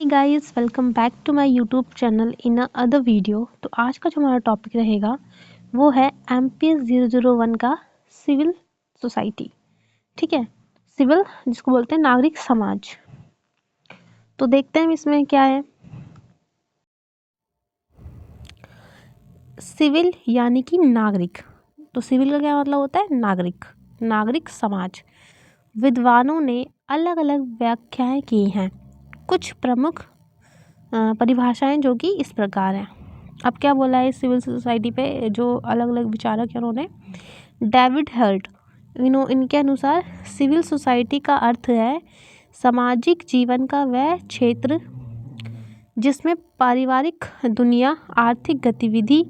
Guys, welcome back to my YouTube channel in a other video. तो आज का जो हमारा टॉपिक रहेगा वो है MPS 001 का सिविल सोसाइटी। ठीक है, सिविल जिसको बोलते हैं नागरिक समाज। तो देखते हैं इसमें क्या है। सिविल यानी कि नागरिक। तो सिविल का क्या मतलब होता है? नागरिक, नागरिक समाज। विद्वानों ने अलग अलग व्याख्याएं की हैं। कुछ प्रमुख परिभाषाएं जो कि इस प्रकार हैं। अब क्या बोला है सिविल सोसाइटी पे जो अलग अलग विचारक हैं उन्होंने? डेविड हल्ट, इनके अनुसार सिविल सोसाइटी का अर्थ है सामाजिक जीवन का वह क्षेत्र जिसमें पारिवारिक दुनिया, आर्थिक गतिविधि,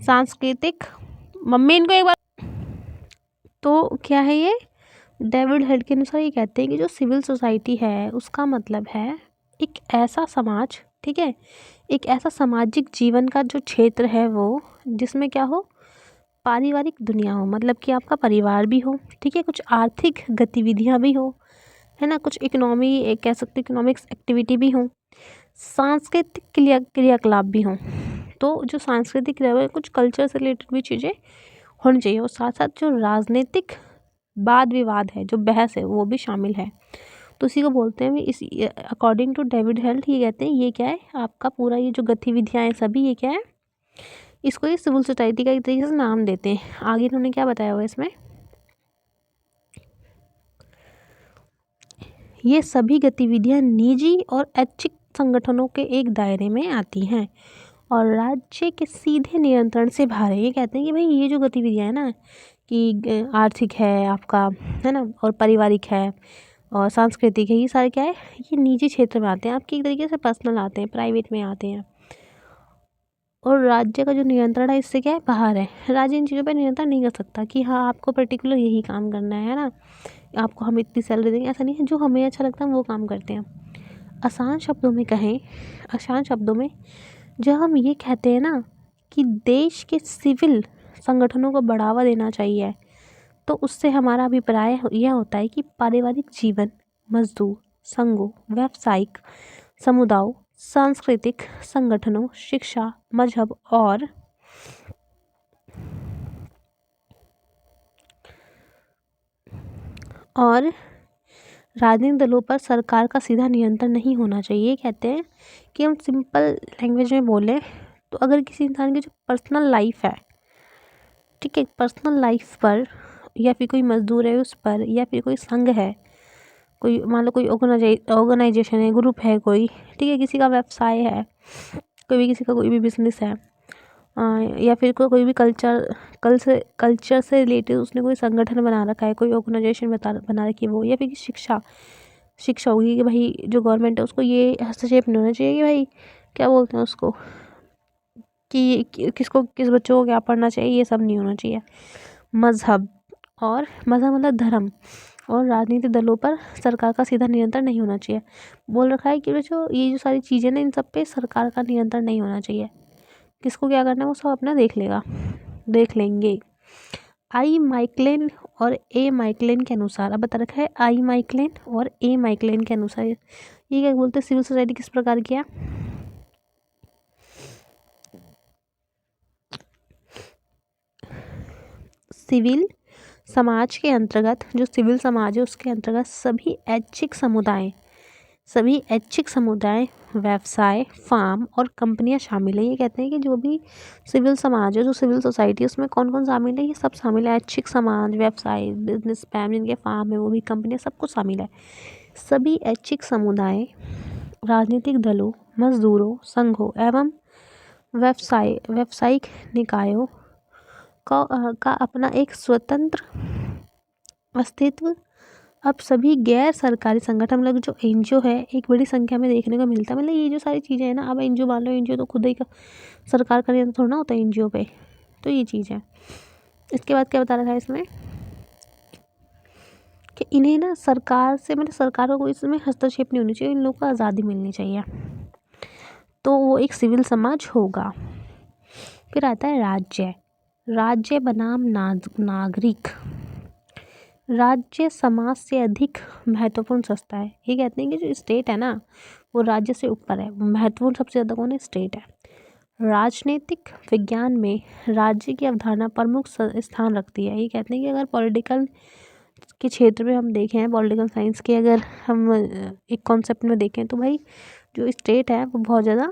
सांस्कृतिक मम्मी इनको एक बार। तो क्या है ये? डेविड हल्ट के अनुसार ये कहते हैं कि जो सिविल सोसाइटी है उसका मतलब है एक ऐसा समाज, ठीक है, एक ऐसा सामाजिक जीवन का जो क्षेत्र है वो जिसमें क्या हो, पारिवारिक दुनिया हो, मतलब कि आपका परिवार भी हो, ठीक है, कुछ आर्थिक गतिविधियां भी हो, है ना, कुछ इकोनॉमी कह सकते इकोनॉमिक्स एक्टिविटी भी हो, सांस्कृतिक क्रियाकलाप भी हों। तो जो सांस्कृतिक क्रिया कुछ कल्चर से रिलेटेड भी चीज़ें होनी चाहिए और साथ साथ जो राजनीतिक वाद विवाद है, जो बहस है, वो भी शामिल है। तो इसी को बोलते हैं इस अकॉर्डिंग टू डेविड हेल्थ ये कहते हैं ये क्या है, आपका पूरा ये जो गतिविधियाँ हैं सभी ये क्या है, इसको ये सिविल सोसाइटी का एक तरीके से नाम देते हैं। आगे इन्होंने क्या बताया हुआ इसमें, ये सभी गतिविधियां निजी और ऐच्छिक संगठनों के एक दायरे में आती हैं और राज्य के सीधे नियंत्रण से बाहर है। ये कहते हैं कि भाई ये जो गतिविधियां है ना, कि आर्थिक है आपका, है ना, और पारिवारिक है और सांस्कृतिक है, ये सारे क्या है, ये निजी क्षेत्र में आते हैं, आपकी एक तरीके से पर्सनल आते हैं, प्राइवेट में आते हैं। और राज्य का जो नियंत्रण है इससे क्या है, बाहर है। राज्य इन चीज़ों पर नियंत्रण नहीं कर सकता कि हाँ आपको पर्टिकुलर यही काम करना है ना, आपको हम इतनी सैलरी देंगे, ऐसा नहीं है। जो हमें अच्छा लगता है हम वो काम करते हैं। आसान शब्दों में कहें, आसान शब्दों में जब हम ये कहते हैं ना कि देश के सिविल संगठनों को बढ़ावा देना चाहिए, तो उससे हमारा अभिप्राय यह होता है कि पारिवारिक जीवन, मजदूर संघों, व्यावसायिक समुदायों, सांस्कृतिक संगठनों, शिक्षा, मजहब और राजनीतिक दलों पर सरकार का सीधा नियंत्रण नहीं होना चाहिए। कहते हैं कि हम सिंपल लैंग्वेज में बोलें तो अगर किसी इंसान की जो पर्सनल लाइफ है, ठीक है, पर्सनल लाइफ पर, या फिर कोई मजदूर है उस पर, या फिर कोई संघ है, कोई मान लो कोई ऑर्गेनाइजेशन है, ग्रुप है कोई, ठीक है, किसी का व्यवसाय है, किसी का कोई भी बिजनेस है, या फिर कोई भी कल्चर से रिलेटेड उसने कोई संगठन बना रखा है, कोई ऑर्गेनाइजेशन बना रखी है वो, या फिर शिक्षा होगी कि भाई जो गवर्नमेंट है उसको ये हस्तक्षेप नहीं होना चाहिए कि भाई क्या बोलते हैं उसको, कि किसको किस बच्चों को क्या पढ़ना चाहिए, ये सब नहीं होना चाहिए। मजहब मतलब धर्म और राजनीतिक दलों पर सरकार का सीधा नियंत्रण नहीं होना चाहिए। बोल रखा है कि जो ये जो सारी चीज़ें ना इन सब पे सरकार का नियंत्रण नहीं होना चाहिए। किसको क्या करना है वो सब अपना देख लेंगे। आई माइकलेन और ए माइकलेन के अनुसार, अब बता रखा है आई माइकलेन और ए माइकलेन के अनुसार, ये क्या बोलते हैं सिविल सोसाइटी किस प्रकार की है? सिविल समाज के अंतर्गत, जो सिविल समाज है उसके अंतर्गत सभी ऐच्छिक समुदाय, व्यवसाय, फार्म और कंपनियां शामिल हैं। ये कहते हैं कि जो भी सिविल समाज है, जो सिविल सोसाइटी है, उसमें कौन कौन शामिल है, ये सब शामिल है। ऐच्छिक समाज, व्यवसाय, बिजनेस मैन, जिनके फार्म है वो भी, कंपनियां, सब कुछ शामिल है। सभी ऐच्छिक समुदाय, राजनीतिक दलों, मजदूरों, संघों एवं व्यावसायिक निकायों का अपना एक स्वतंत्र अस्तित्व। अब सभी गैर सरकारी संगठन, मतलब जो एनजीओ है, एक बड़ी संख्या में देखने को मिलता है। मतलब ये जो सारी चीज़ें हैं ना, अब एनजीओ मान लो, एनजीओ तो खुद ही का सरकार का नियंत्रण थोड़ा ना होता है एनजीओ पे, तो ये चीज़ है। इसके बाद क्या बता रखा है इसमें कि इन्हें ना सरकार से, मतलब सरकार को कोई इसमें हस्तक्षेप नहीं होनी चाहिए, इन लोगों को आज़ादी मिलनी चाहिए, तो वो एक सिविल समाज होगा। फिर आता है राज्य बनाम नागरिक। राज्य समाज से अधिक महत्वपूर्ण संस्था है। ये कहते हैं कि जो स्टेट है ना वो राज्य से ऊपर है, महत्वपूर्ण सबसे ज़्यादा कौन है, स्टेट है। राजनीतिक विज्ञान में राज्य की अवधारणा प्रमुख स्थान रखती है। ये कहते हैं कि अगर पॉलिटिकल के क्षेत्र में हम देखें, पॉलिटिकल साइंस के अगर हम एक कॉन्सेप्ट में देखें तो भाई जो स्टेट है वो बहुत ज़्यादा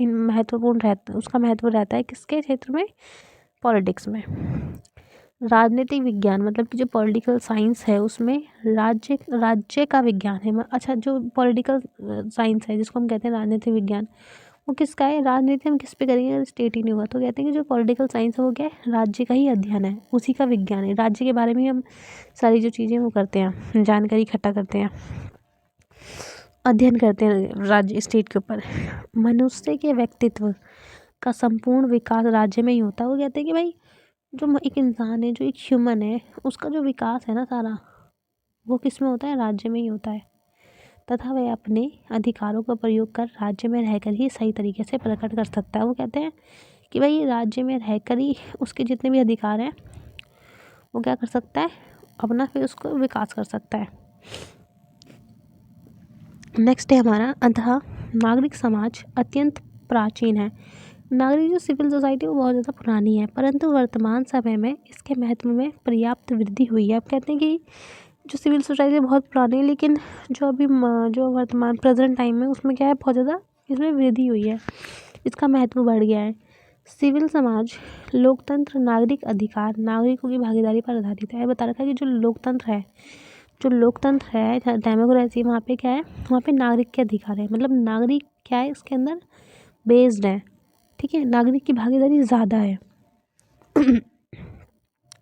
महत्वपूर्ण रहता है, उसका महत्व रहता है किसके क्षेत्र में, पॉलिटिक्स में। राजनीतिक विज्ञान मतलब कि जो पॉलिटिकल साइंस है उसमें राज्य का विज्ञान है। अच्छा, जो पॉलिटिकल साइंस है जिसको हम कहते हैं राजनीतिक विज्ञान, वो किसका है, राजनीति हम किस पे करेंगे अगर स्टेट ही नहीं होगा। तो कहते हैं कि जो पॉलिटिकल साइंस है वो क्या है, राज्य का ही अध्ययन है, उसी का विज्ञान है। राज्य के बारे में हम सारी जो चीज़ें वो करते हैं, जानकारी इकट्ठा करते हैं, अध्ययन करते हैं राज्य स्टेट के ऊपर। मनुष्य के व्यक्तित्व का संपूर्ण विकास राज्य में ही होता है। वो कहते हैं कि भाई जो एक इंसान है, जो एक ह्यूमन है, उसका जो विकास है ना सारा, वो किस में होता है, राज्य में ही होता है। तथा वह अपने अधिकारों का प्रयोग कर राज्य में रहकर ही सही तरीके से प्रकट कर सकता है। वो कहते हैं कि भाई राज्य में रहकर ही उसके जितने भी अधिकार हैं वो क्या कर सकता है, अपना फिर उसको विकास कर सकता है। नेक्स्ट है हमारा अतः नागरिक समाज अत्यंत प्राचीन है। नागरिक जो सिविल सोसाइटी वो बहुत ज़्यादा पुरानी है, परंतु वर्तमान समय में इसके महत्व में पर्याप्त वृद्धि हुई है। अब कहते हैं कि जो सिविल सोसाइटी बहुत पुरानी है, लेकिन जो अभी जो वर्तमान प्रेजेंट टाइम में उसमें क्या है, बहुत ज़्यादा इसमें वृद्धि हुई है, इसका महत्व बढ़ गया है। सिविल समाज लोकतंत्र, नागरिक अधिकार, नागरिकों की भागीदारी पर आधारित है। बता रखा है कि जो लोकतंत्र है, डेमोक्रेसी, वहाँ पे क्या है, वहाँ पे नागरिक के अधिकार है, मतलब नागरिक क्या है इसके अंदर बेस्ड है, ठीक है, नागरिक की भागीदारी ज़्यादा है।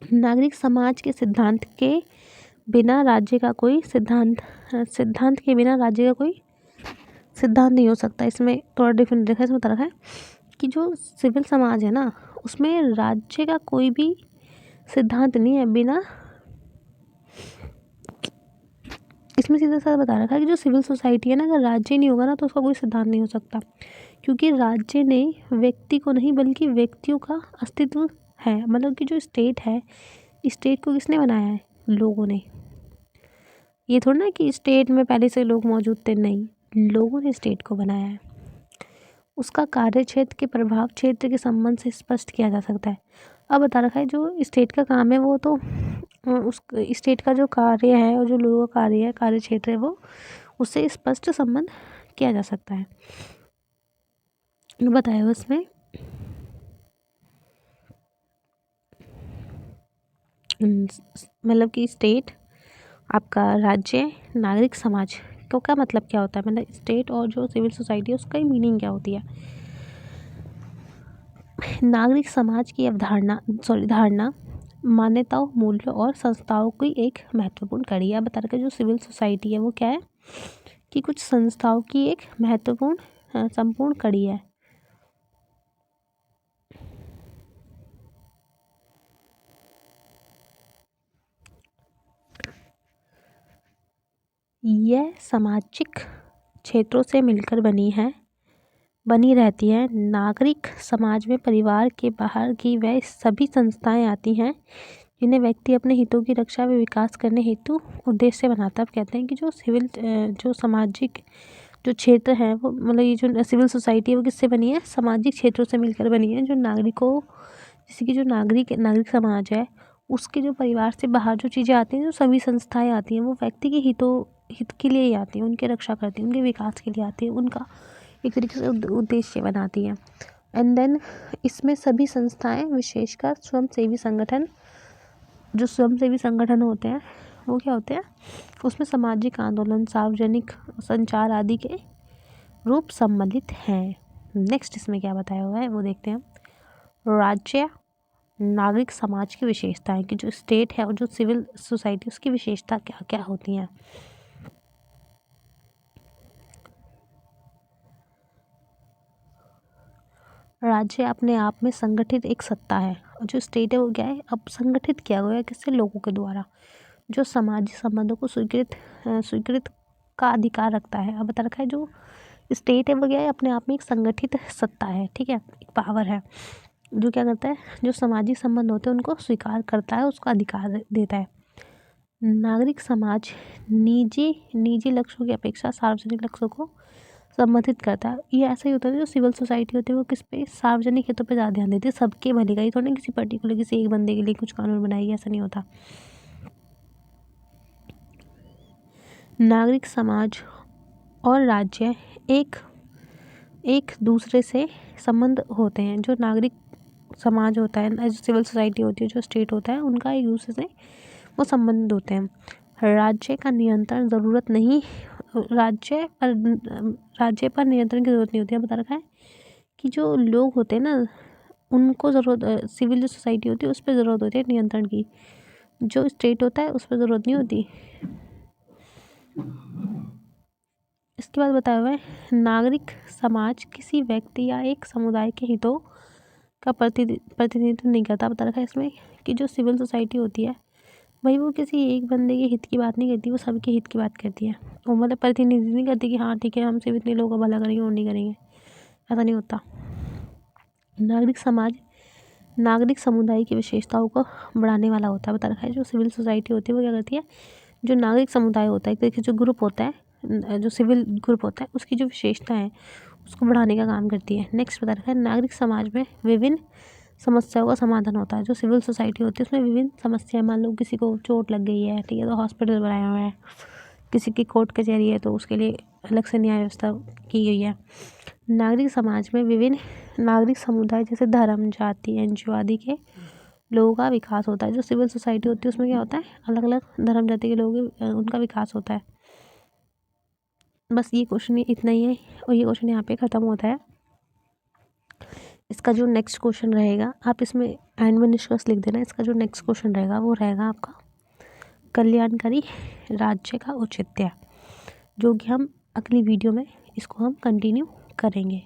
नागरिक समाज के सिद्धांत के बिना राज्य का कोई सिद्धांत के बिना राज्य का कोई सिद्धांत नहीं हो सकता। इसमें थोड़ा डिफरेंट देखा, इसमें तरह है कि जो सिविल समाज है ना उसमें राज्य का कोई भी सिद्धांत नहीं है, बिना, इसमें सीधा साधा बता रखा है कि जो सिविल सोसाइटी है ना, अगर राज्य नहीं होगा ना तो उसका कोई सिद्धांत नहीं हो सकता, क्योंकि राज्य ने व्यक्ति को नहीं बल्कि व्यक्तियों का अस्तित्व है। मतलब कि जो स्टेट है, स्टेट को किसने बनाया है, लोगों ने। ये थोड़ा ना कि स्टेट में पहले से लोग मौजूद थे, नहीं, लोगों ने स्टेट को बनाया है। उसका कार्य क्षेत्र के प्रभाव क्षेत्र के संबंध से स्पष्ट किया जा सकता है। अब बता रखा है जो स्टेट का काम है वो तो उस स्टेट का जो कार्य है और जो लोगों का कार्य है, कार्य क्षेत्र है, वो उससे स्पष्ट संबंध किया जा सकता है। बताया उसमें मतलब कि स्टेट, आपका राज्य, नागरिक समाज तो क्या मतलब क्या होता है, मतलब स्टेट और जो सिविल सोसाइटी है उसका ही मीनिंग क्या होती है। नागरिक समाज की धारणा मान्यताओं, मूल्यों और संस्थाओं की एक महत्वपूर्ण कड़ी है। बता रखा जो सिविल सोसाइटी है वो क्या है कि कुछ संस्थाओं की एक महत्वपूर्ण संपूर्ण कड़ी है। यह सामाजिक क्षेत्रों से मिलकर बनी रहती है। नागरिक समाज में परिवार के बाहर की वह सभी संस्थाएं आती हैं जिन्हें व्यक्ति अपने हितों की रक्षा व विकास करने हेतु उद्देश्य बनाता है। अब कहते हैं कि जो सामाजिक जो क्षेत्र है वो, मतलब ये जो सिविल सोसाइटी है वो किससे बनी है, सामाजिक क्षेत्रों से मिलकर बनी है। जो नागरिकों, जैसे कि जो नागरिक समाज है उसके जो परिवार से बाहर जो चीज़ें आती हैं, जो सभी संस्थाएं आती हैं, वो व्यक्ति के हित के लिए ही आती हैं, उनके रक्षा करती हैं, उनके विकास के लिए आती हैं, उनका एक तरीके से उद्देश्य बनाती हैं। एंड देन इसमें सभी संस्थाएं, विशेषकर जो स्वयंसेवी संगठन होते हैं वो क्या होते हैं, उसमें सामाजिक आंदोलन, सार्वजनिक संचार आदि के रूप सम्मिलित हैं। नेक्स्ट इसमें क्या बताया हुआ है वो देखते हैं। राज्य नागरिक समाज की विशेषताएं कि जो स्टेट है और जो सिविल सोसाइटी उसकी विशेषता क्या क्या होती हैं। राज्य अपने आप में संगठित एक सत्ता है और जो स्टेट है वो क्या है, अब संगठित किया गया है किससे, लोगों के द्वारा, जो सामाजिक संबंधों को स्वीकृत का अधिकार रखता है। अब बता रखा है जो स्टेट है वो क्या है, अपने आप में एक संगठित सत्ता है, ठीक है, एक पावर है जो क्या करता है, जो सामाजिक संबंध होते हैं उनको स्वीकार करता है, उसका अधिकार देता है। नागरिक समाज निजी लक्ष्यों की अपेक्षा सार्वजनिक लक्ष्यों को संबोधित करता है। ये ऐसा ही होता है, जो सिविल सोसाइटी होती है वो किस पे, सार्वजनिक हितों पे ज़्यादा ध्यान देती है, सबके भले का। ये थोड़ा किसी पर्टिकुलर किसी एक बंदे के लिए कुछ कानून बनाएगी, ऐसा नहीं होता। नागरिक समाज और राज्य एक दूसरे से संबंध होते हैं। जो नागरिक समाज होता है, जो सिविल सोसाइटी होती है, जो स्टेट होता है, उनका एक दूसरे से वो संबंध होते हैं। राज्य का नियंत्रण ज़रूरत नहीं, राज्य पर नियंत्रण की ज़रूरत नहीं होती है। बता रखा है कि जो लोग होते हैं ना, उनको ज़रूरत, सिविल जो सोसाइटी होती है उस पर ज़रूरत होती है नियंत्रण की। जो स्टेट होता है उस पर ज़रूरत नहीं होती। इसके बाद बताया हुआ है, नागरिक समाज किसी व्यक्ति या एक समुदाय के हितों का प्रतिनिधित्व नहीं करता। बता रखा है इसमें कि जो सिविल सोसाइटी होती है भाई, वो किसी एक बंदे के हित की बात नहीं करती, वो सबके हित की बात करती है। वो मतलब प्रतिनिधित्व नहीं करती कि हाँ ठीक है हम सिर्फ इतने लोगों का भला करेंगे और नहीं करेंगे, ऐसा नहीं होता। नागरिक समाज नागरिक समुदाय की विशेषताओं को बढ़ाने वाला होता है। बता रखा है जो सिविल सोसाइटी होती है वो क्या करती है, जो नागरिक समुदाय होता है, देखिए जो ग्रुप होता है, जो सिविल ग्रुप होता है, उसकी जो विशेषता है उसको बढ़ाने का काम करती है। नेक्स्ट बता रखा है, नागरिक समाज में विभिन्न समस्याओं का समाधान होता है। जो सिविल सोसाइटी होती है उसमें विभिन्न समस्याएं, मान लो किसी को चोट लग गई है, ठीक है, तो हॉस्पिटल बनाया हुआ है। किसी की कोर्ट कचहरी है तो उसके लिए अलग से न्याय व्यवस्था की गई है। नागरिक समाज में विभिन्न नागरिक समुदाय जैसे धर्म, जाति, एनजीओ आदि के लोगों का विकास होता है। जो सिविल सोसाइटी होती है उसमें क्या होता है, अलग अलग धर्म जाति के लोग, उनका विकास होता है। बस ये क्वेश्चन इतना ही है और ये क्वेश्चन यहाँ पे ख़त्म होता है। इसका जो नेक्स्ट क्वेश्चन रहेगा, आप इसमें एंड में निष्कर्ष लिख देना। इसका जो नेक्स्ट क्वेश्चन रहेगा वो रहेगा आपका कल्याणकारी राज्य का औचित्य, जो कि हम अगली वीडियो में इसको हम कंटिन्यू करेंगे।